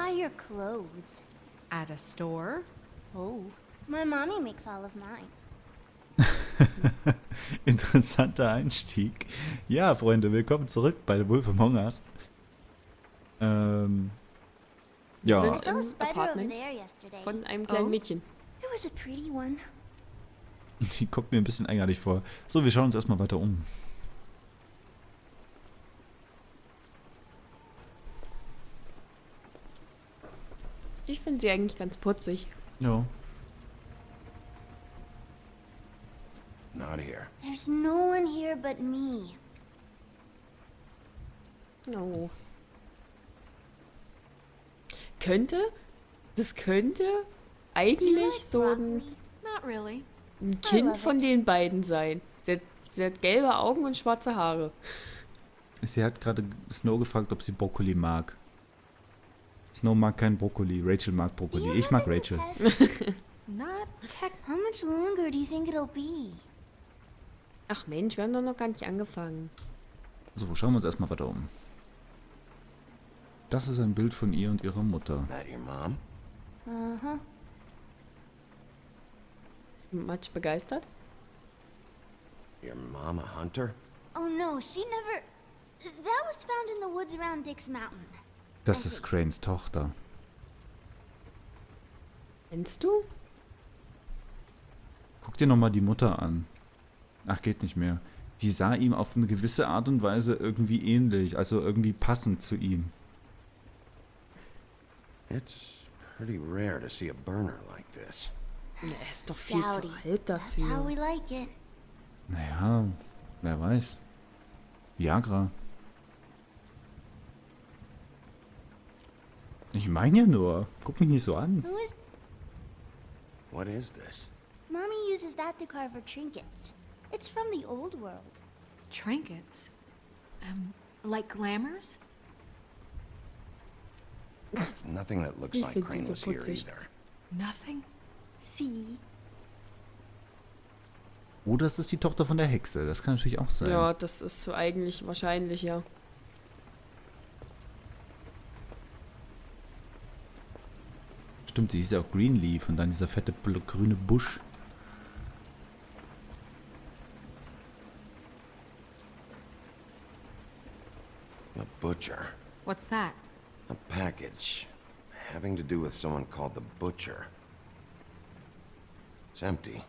buy your clothes? At a store? Oh, my mommy makes all of mine. Interessanter Einstieg. Ja, Freunde, willkommen zurück bei The Wolf Among Us. Wir Ja, sind I saw a im spider over Apartment there yesterday. von einem kleinen Oh. Mädchen. It was a pretty one. die kommt mir ein bisschen eigenartig vor. So, wir schauen uns erstmal weiter um. Ich finde sie eigentlich ganz putzig. Ja. Not here. There's no one here but me. Oh. Das könnte Do you eigentlich like so ein broccoli? Not really. Kind love von it. den beiden sein. Sie hat gelbe Augen und schwarze Haare. Sie hat gerade Snow gefragt, ob sie Brokkoli mag. Snow mag kein Brokkoli. Rachel mag Do Brokkoli. you Ich have mag any Rachel. pets? Not tech. How much longer do you think it'll be? Ach Mensch, wir haben doch noch gar nicht angefangen. So, schauen wir uns erstmal weiter um. Das ist ein Bild von ihr und ihrer Mutter. That your mom? Uh-huh. Matsch begeistert? Your mom a hunter? Oh no, she never... That was found in the woods around Dick's Mountain. Das ist Cranes Tochter. Kennst du? Guck dir nochmal die Mutter an. Ach, geht nicht mehr. Die sah ihm auf eine gewisse Art und Weise irgendwie ähnlich, also irgendwie passend zu ihm. It's pretty rare to see a burner like this. Er ist doch viel Dowdy. zu alt That's how dafür. we like it. Naja, wer weiß. Viagra. Ich meine ja nur. Guck mich nicht so an. Who is... What is this? Mommy uses that to carve her trinkets. It's from the old world. Trinkets. Like glamours? Nothing that looks Ich like find sie Crane so was here putzig. either. Nothing? See? Oder es ist die Tochter von der Hexe. Das kann natürlich auch sein. Ja, das ist so eigentlich wahrscheinlich, ja. Stimmt, sie ist ja auch Greenleaf und dann dieser fette grüne Busch. A butcher. What's that? A package. Having to do with someone called the Butcher. It's empty.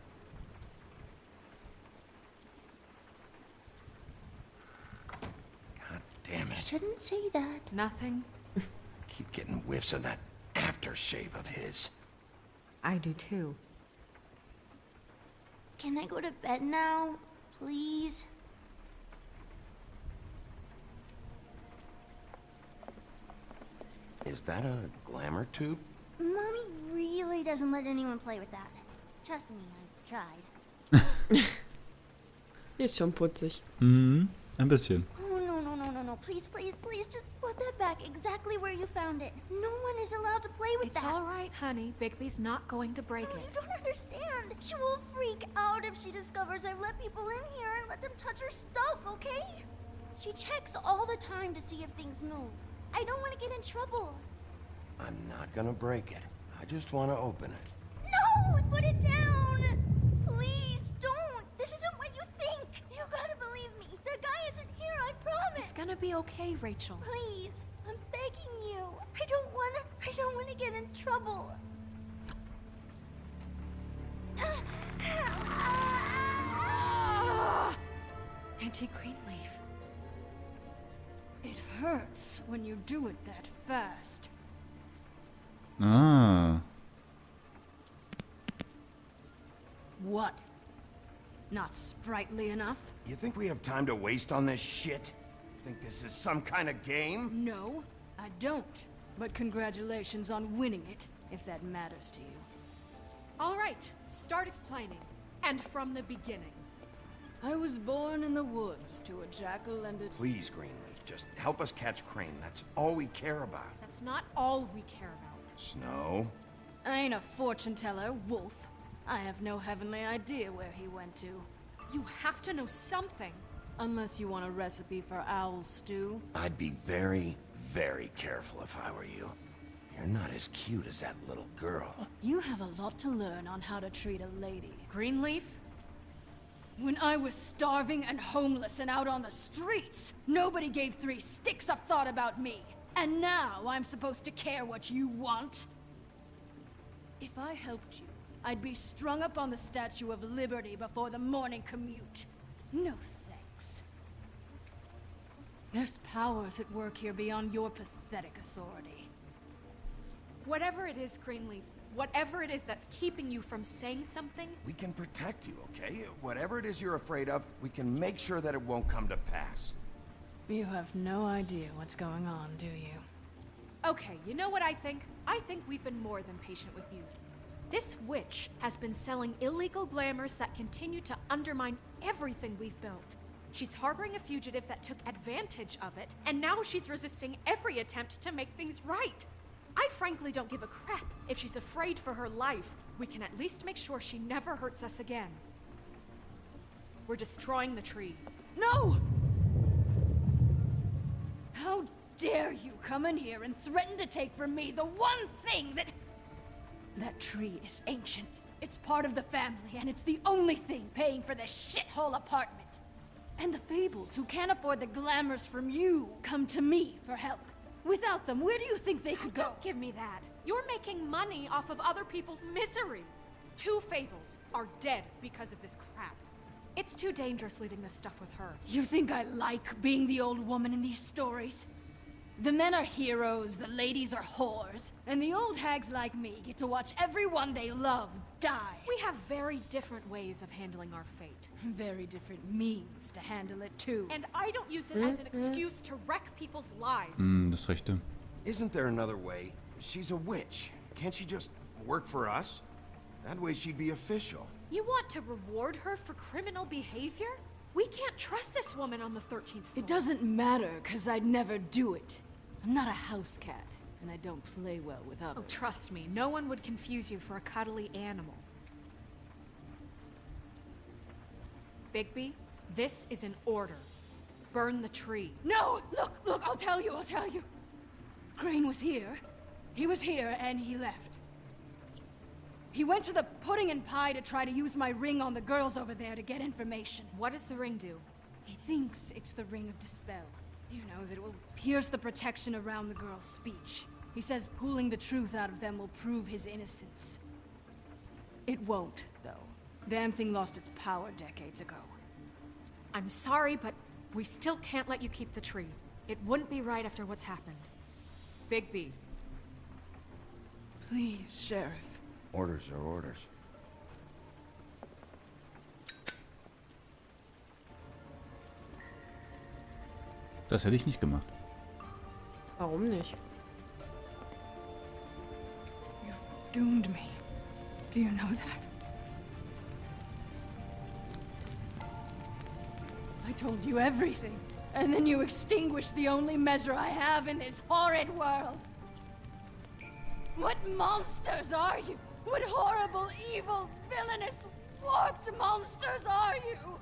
God damn it. Shouldn't say that. Nothing? Keep getting whiffs of that aftershave of his. I do too. Can I go to bed now? Please? Is that a glamour tube? Mommy really doesn't let anyone play with that. Trust me, I've tried. Die ist schon putzig. Mhm, ein bisschen. Oh, no. Please, just put that back exactly where you found it. No one is allowed to play with It's that. all right, honey. Bigby's not going to break No, you it. don't understand. She will freak out if she discovers I've let people in here and let them touch her stuff, okay? She checks all the time to see if things move. I don't want to get in trouble. I'm not gonna break it. I just want to open it. No! Put it down! Please, don't! This isn't what you think! You gotta believe me. The guy isn't here, I promise! It's gonna be okay, Rachel. Please, I'm begging you. I don't wanna get in trouble. Auntie Greenleaf. It hurts when you do it that fast. Ah. What? Not sprightly enough? You think we have time to waste on this shit? Think this is some kind of game? No, I don't. But congratulations on winning it, if that matters to you. All right, start explaining. And from the beginning. I was born in the woods to a jackal and a... Please, Greenleaf, just help us catch Crane. That's all we care about. That's not all we care about. Snow? I ain't a fortune teller, Wolf. I have no heavenly idea where he went to. You have to know something. Unless you want a recipe for owl stew. I'd be very, very careful if I were you. You're You're not as cute as that little girl. You have a lot to learn on how to treat a lady. Greenleaf? When I was starving and homeless and out on the streets, nobody gave 3 sticks of thought about me. And now I'm supposed to care what you want? If I helped you, I'd be strung up on the Statue of Liberty before the morning commute. No thanks. There's powers at work here beyond your pathetic authority. Whatever it is, Greenleaf, whatever it is that's keeping you from saying something, We can protect you, okay? Whatever it is you're afraid of, we can make sure that it won't come to pass. You have no idea what's going on, do you? okay, you know what I think? I think we've been more than patient with you. This witch has been selling illegal glamours that continue to undermine everything we've built. She's harboring a fugitive that took advantage of it, and now she's resisting every attempt to make things right. I frankly don't give a crap if she's afraid for her life. We can at least make sure she never hurts us again. We're destroying the tree. No! How dare you come in here and threaten to take from me the one thing that... That tree is ancient. It's part of the family, and it's the only thing paying for this shithole apartment. And the Fables, who can't afford the glamours from you, come to me for help. Without them, where do you think they could go? Don't give me that. You're making money off of other people's misery. 2 Fables are dead because of this crap. It's too dangerous leaving this stuff with her. You think I like being the old woman in these stories? The men are heroes, the ladies are whores, and the old hags like me get to watch everyone they love die. We have very different ways of handling our fate. Very different means to handle it too. And I don't use it as an excuse to wreck people's lives. Das rechte. Isn't there another way? She's a witch. Can't she just work for us? That way she'd be official. You want to reward her for criminal behavior? We can't trust this woman on the 13th floor. It doesn't matter, because I'd never do it. I'm not a house cat, and I don't play well with others. Oh, trust me, no one would confuse you for a cuddly animal. Bigby, this is an order. Burn the tree. No! Look, I'll tell you. Crane was here. He was here, and he left. He went to the pudding and pie to try to use my ring on the girls over there to get information. What does the ring do? He thinks it's the ring of dispel. You know, that it will pierce the protection around the girl's speech. He says pulling the truth out of them will prove his innocence. It won't, though. Damn thing lost its power decades ago. I'm sorry, but we still can't let you keep the tree. It wouldn't be right after what's happened. Bigby. Please, Sheriff. Orders are orders. Das hätte ich nicht gemacht. Warum nicht? You've doomed me. Do you know that? I told you everything, and then you extinguished the only measure I have in this horrid world. What monsters are you? What horrible, evil, villainous, warped monsters are you?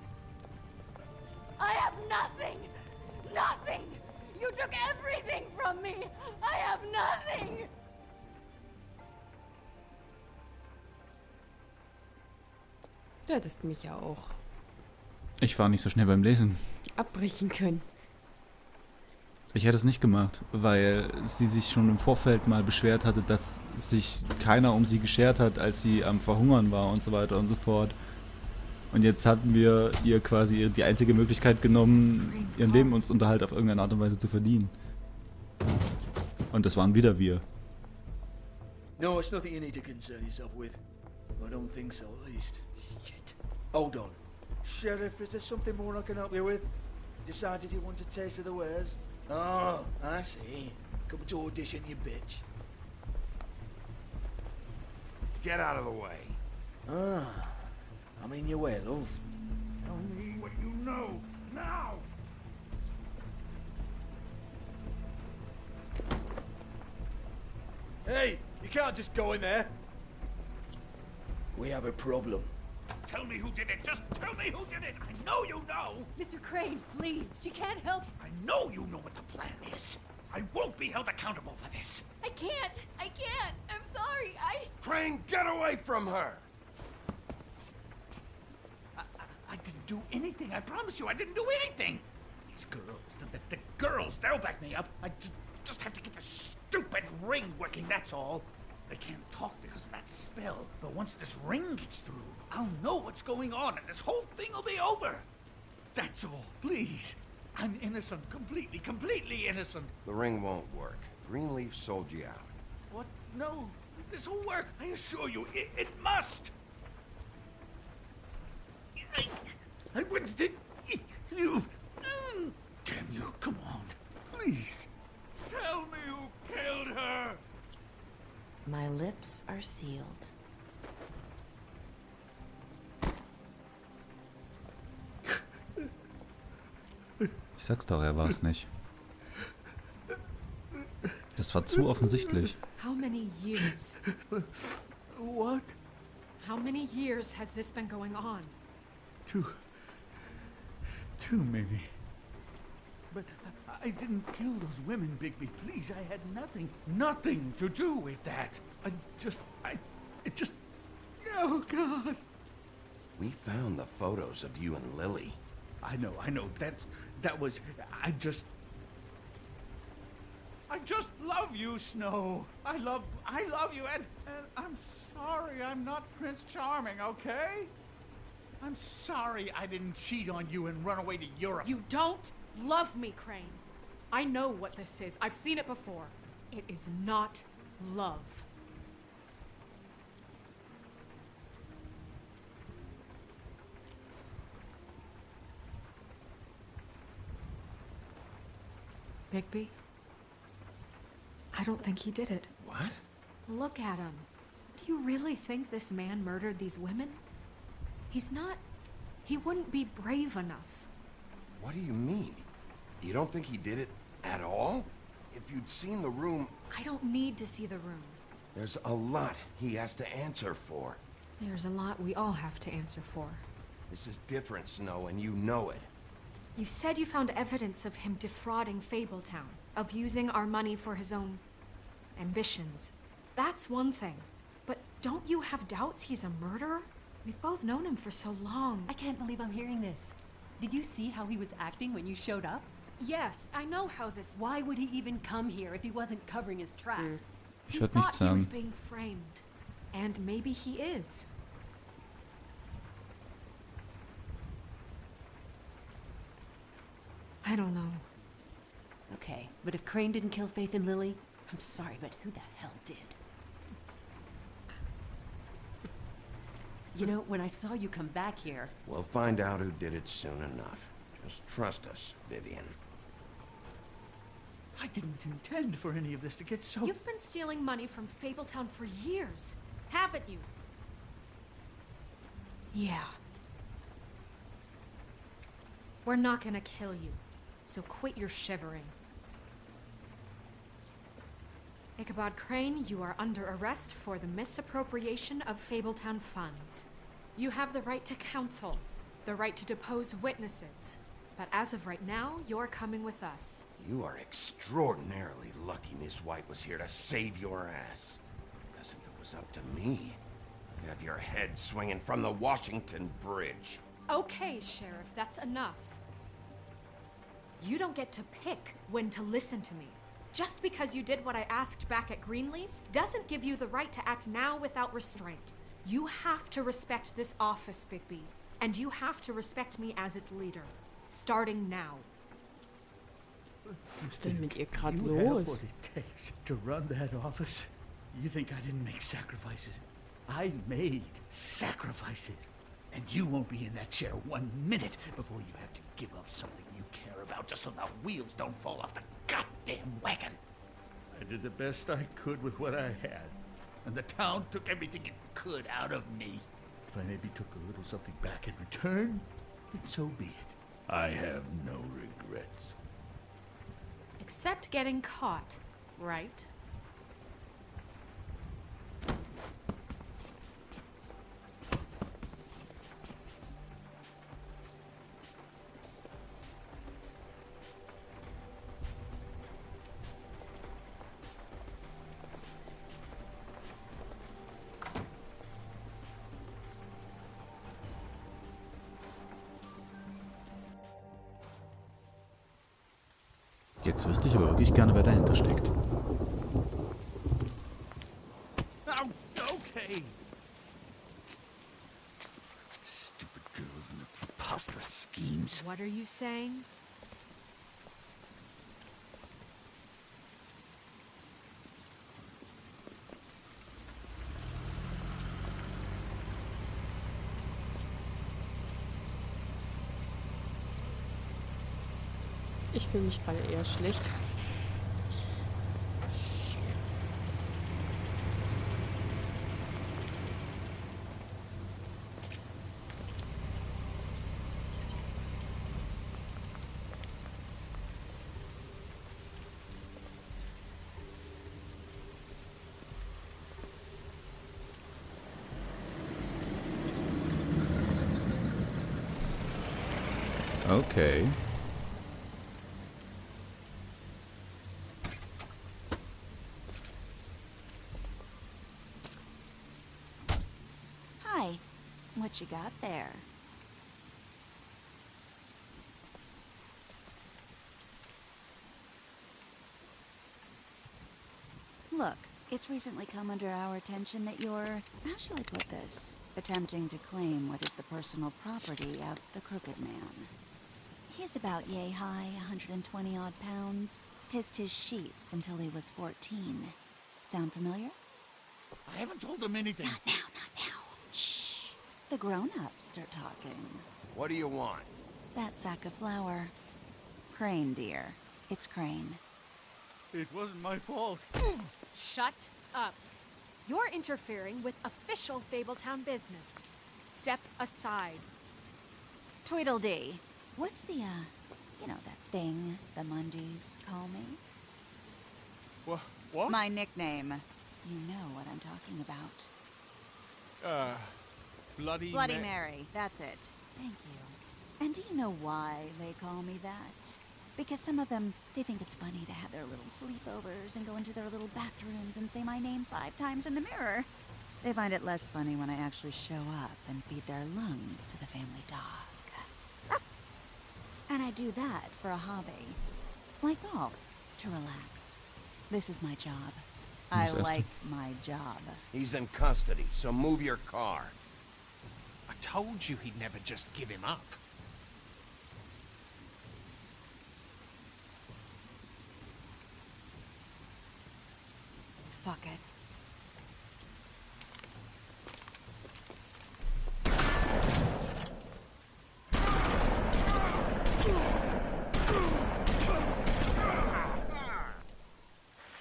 I have nothing! Nothing! You took everything from me! I have nothing! Du hättest mich ja auch Ich war nicht so schnell beim Lesen. abbrechen können. Ich hätte es nicht gemacht, weil sie sich schon im Vorfeld mal beschwert hatte, dass sich keiner um sie geschert hat, als sie am Verhungern war und so weiter und so fort. Und jetzt hatten wir ihr quasi die einzige Möglichkeit genommen, ihren Lebensunterhalt auf irgendeine Art und Weise zu verdienen. Und das waren wieder wir. No, it's nothing you need to concern yourself with. I don't think so, at least. Shit. Hold on. Sheriff, is there something more I can help you with? Decided you want a taste of the wares? Oh, I see. Come to audition, you bitch. Get out of the way. Ah, I'm in your way, love. Tell me what you know, now! Hey, you can't just go in there. We have a problem. Tell me who did it! Just tell me who did it! I know you know! Mr. Crane, please, she can't help. I know you know what the plan is! I won't be held accountable for this. I can't. I'm sorry. Crane, get away from her! I didn't do anything. I promise you, I didn't do anything. These girls, the girls, they'll back me up. I just have to get this stupid ring working, that's all. They can't talk because of that spell, but once this ring gets through, I'll know what's going on and this whole thing will be over. That's all, please. I'm innocent, completely innocent. The ring won't work. Greenleaf sold you out. What? No, this will work. I assure you, it must. I wouldn't. You. Damn you! Come on, please. Tell me who killed her. My lips are sealed. Ich sag's doch, er war's nicht. Das war zu offensichtlich. How many years? What? How many years has this been going on? Too many. But I didn't kill those women, Bigby. Please, I had nothing to do with that. It just. Oh, God. We found the photos of you and Lily. I know. That was. I just love you, Snow. I love you, and I'm sorry I'm not Prince Charming, okay? I'm sorry I didn't cheat on you and run away to Europe. You don't love me, Crane. I know what this is. I've seen it before. It is not love. Bigby? I don't think he did it. What? Look at him. Do you really think this man murdered these women? He's not... He wouldn't be brave enough. What do you mean? You don't think he did it at all? If you'd seen the room... I don't need to see the room. There's a lot he has to answer for. There's a lot we all have to answer for. This is different, Snow, and you know it. You said you found evidence of him defrauding Fabletown, of using our money for his own ambitions. That's one thing. But don't you have doubts he's a murderer? We've both known him for so long. I can't believe I'm hearing this. Did you see how he was acting when you showed up? Yes, I know how this... Why would he even come here if he wasn't covering his tracks? Ich He würd thought nichts he was sagen. being framed. And maybe he is. I don't know. Okay, but if Crane didn't kill Faith and Lily, I'm sorry, but who the hell did? You know, when I saw you come back here... We'll find out who did it soon enough. Just trust us, Vivian. I didn't intend for any of this to get so... You've been stealing money from Fabletown for years, haven't you? Yeah. We're not gonna kill you, so quit your shivering. Ichabod Crane, you are under arrest for the misappropriation of Fabletown funds. You have the right to counsel, the right to depose witnesses, but as of right now, you're coming with us. You are extraordinarily lucky Miss White was here to save your ass. Because if it was up to me, I'd have your head swinging from the Washington Bridge. Okay, Sheriff, that's enough. You don't get to pick when to listen to me. Just because you did what I asked back at Greenleaf's doesn't give you the right to act now without restraint. You have to respect this office, Bigby, and you have to respect me as its leader. Starting now. Was ist denn mit ihr gerade You have los? what it takes to run that office. You think I didn't make sacrifices? I made sacrifices. And you won't be in that chair 1 minute before you have to give up something you care about just so the wheels don't fall off the goddamn wagon. I did the best I could with what I had, and the town took everything it could out of me. If I maybe took a little something back in return, then so be it. I have no regrets. Except getting caught, right? Jetzt wüsste ich aber wirklich gerne, wer dahinter steckt. Oh, okay. Stupid girls and their preposterous schemes. What are you saying? Ich fühle mich gerade eher schlecht. Okay. Hi. What you got there? Look, it's recently come under our attention that you're, how shall I put this, attempting to claim what is the personal property of the Crooked Man. He's about yay high, 120 odd pounds, pissed his sheets until he was 14. Sound familiar? I haven't told them anything. Not now, not now. Shh. The grown-ups are talking. What do you want? That sack of flour. Crane, dear. It's Crane. It wasn't my fault. Shut up. You're interfering with official Fabletown business. Step aside. Tweedledee. What's the, you know, that thing the Mundies call me? What? My nickname. You know what I'm talking about. Bloody Mary, that's it. Thank you. And do you know why they call me that? Because some of them, they think it's funny to have their little sleepovers and go into their little bathrooms and say my name 5 times in the mirror. They find it less funny when I actually show up and feed their lungs to the family dog. And I do that for a hobby. Like golf, to relax. This is my job. I like my job. He's in custody, so move your car. I told you he'd never just give him up. Fuck it.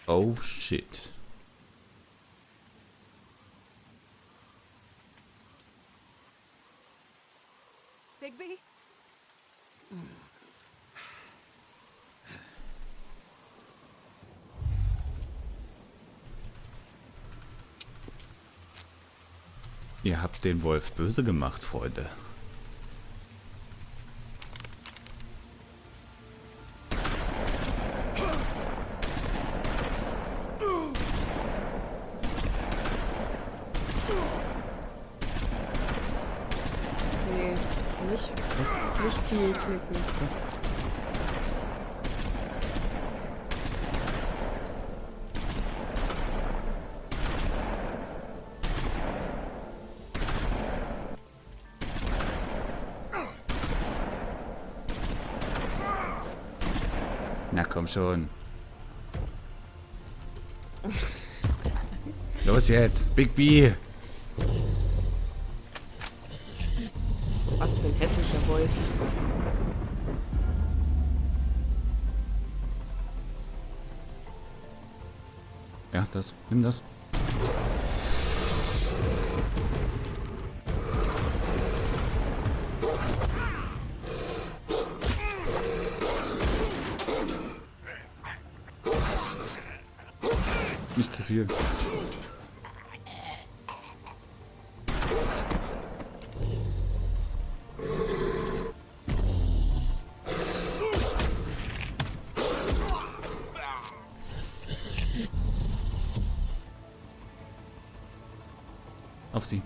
Oh shit. Bigby? Ihr habt den Wolf böse gemacht, Freunde. Nee, nicht viel klicken. Na komm schon. Los jetzt, Bigby. Was für ein hässlicher Wolf. Ja, das. Nimm das. Nicht zu viel. Auf sie.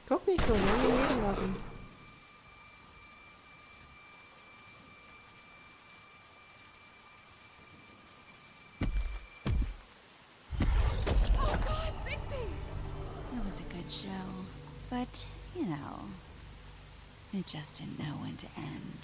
Guck nicht so, wir haben ihn leben lassen. Oh God, Bigby! It was a good show, but, you know, it just didn't know when to end.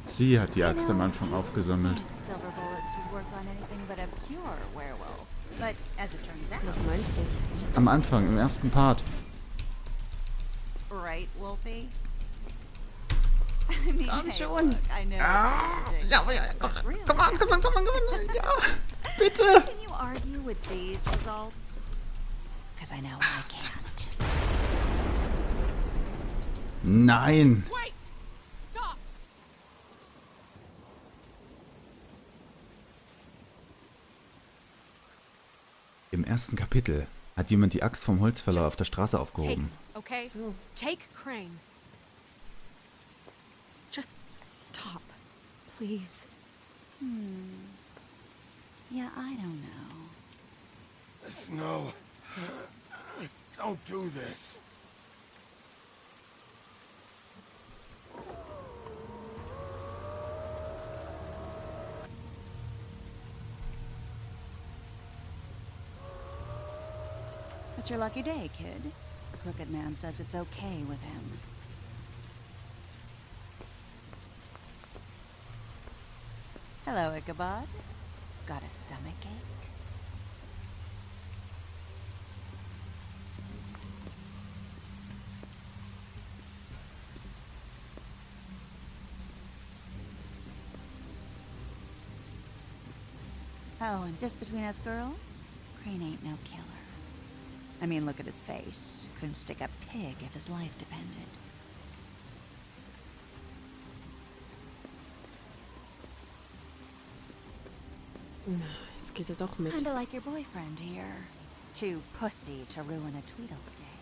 Sie hat die Axt am Anfang aufgesammelt. Silver bullets would work on anything but a pure werewolf. But as it turns out, Was meinst du? it's just Am Anfang, im ersten Part. right, Wolfie. I mean, Komm hey, schon. look, I know it's Ja, komm on. Ja, bitte. Can you argue with these results? Because I know I can't. Nein. Wait! Stop! Im ersten Kapitel hat jemand die Axt vom Holzfäller auf der Straße Take, aufgehoben. okay? So. Take Crane. Just stop, please. Yeah, I don't know. Snow. Don't do this. It's your lucky day, kid. The Crooked Man says it's okay with him. Hello, Ichabod. Got a stomachache? Oh, and just between us girls, Crane ain't no killer. I mean, look at his face. Couldn't stick a pig if his life depended. Na, jetzt geht er doch mit. Kinda like your boyfriend here. Too pussy to ruin a Tweedlestay.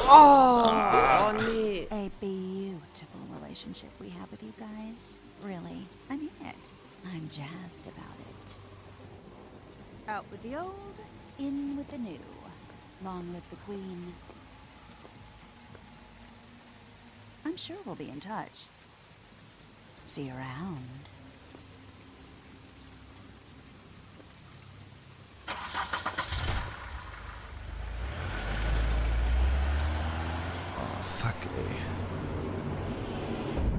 Oh nee. A beautiful relationship we have with you guys. Really, I mean it. I'm jazzed about it. Out with the old, in with the new. Long live the Queen. I'm sure we'll be in touch. See you around. Oh, fuck, ey.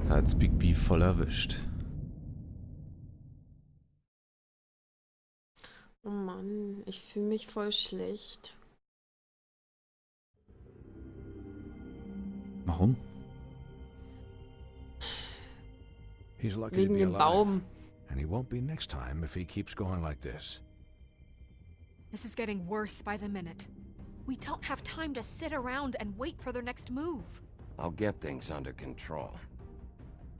Da hat's Bigby voll erwischt. Oh Mann, ich fühle mich voll schlecht. Warum? He's lucky to Wegen be dem alive, Baum. and he won't be next time if he keeps going like this. This is getting worse by the minute. We don't have time to sit around and wait for their next move. I'll get things under control.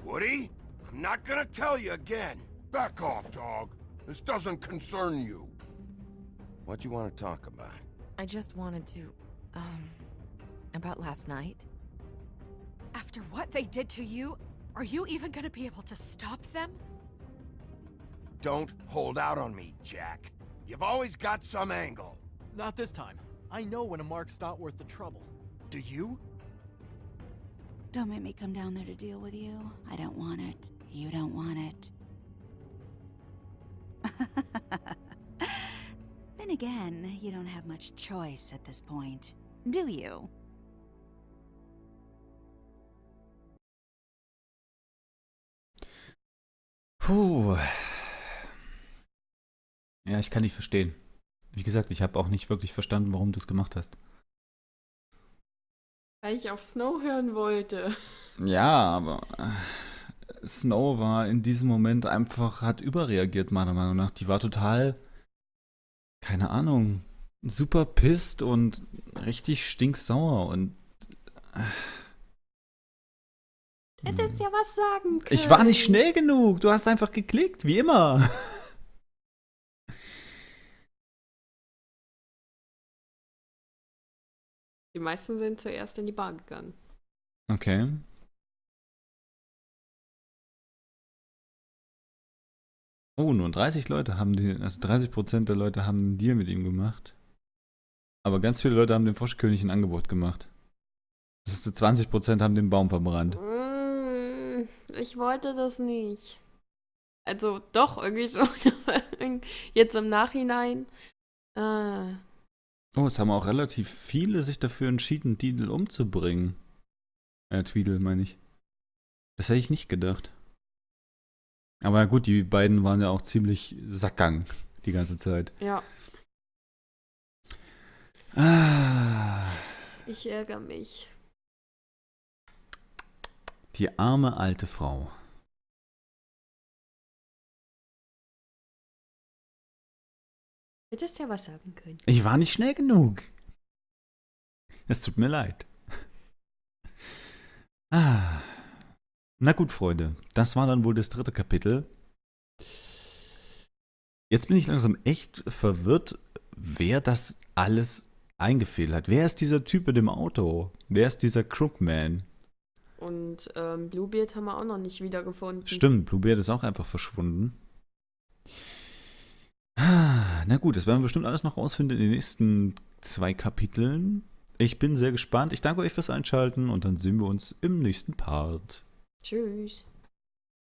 Woody? I'm not gonna tell you again. Back off, dog. This doesn't concern you. What you want to talk about? I just wanted to, about last night. After what they did to you, are you even gonna be able to stop them? Don't hold out on me, Jack. You've always got some angle. Not this time. I know when a mark's not worth the trouble. Do you? Don't make me come down there to deal with you. I don't want it. You don't want it. Then again, you don't have much choice at this point, do you? Puh. Ja, ich kann dich verstehen. Wie gesagt, ich habe auch nicht wirklich verstanden, warum du es gemacht hast. Weil ich auf Snow hören wollte. Ja, aber Snow war in diesem Moment einfach, hat überreagiert, meiner Meinung nach. Die war total, keine Ahnung, super pisst und richtig stinksauer und Hättest ja was sagen können. ich war nicht schnell genug. Du hast einfach geklickt, wie immer. Die meisten sind zuerst in die Bar gegangen. Okay. Oh, nur 30 Leute haben also 30% der Leute haben einen Deal mit ihm gemacht. Aber ganz viele Leute haben dem Froschkönig ein Angebot gemacht. Das ist so 20% haben den Baum verbrannt. Ich wollte das nicht. Also doch, irgendwie schon. Aber jetzt im Nachhinein. Oh, es haben auch relativ viele sich dafür entschieden, Tweedle umzubringen. Tweedle meine ich. Das hätte ich nicht gedacht. Aber gut, die beiden waren ja auch ziemlich Sackgang die ganze Zeit. Ja. Ah, Ich ärgere mich. die arme alte Frau. Hättest ja was sagen können. Ich war nicht schnell genug. Es tut mir leid. Ah. Na gut, Freunde. Das war dann wohl das 3. Kapitel. Jetzt bin ich langsam echt verwirrt, wer das alles eingefehlt hat. Wer ist dieser Typ mit dem Auto? Wer ist dieser Crookman? Und Bluebeard haben wir auch noch nicht wiedergefunden. Stimmt, Bluebeard ist auch einfach verschwunden. Ah, na gut, das werden wir bestimmt alles noch rausfinden in den nächsten 2 Kapiteln. Ich bin sehr gespannt. Ich danke euch fürs Einschalten und dann sehen wir uns im nächsten Part. Tschüss.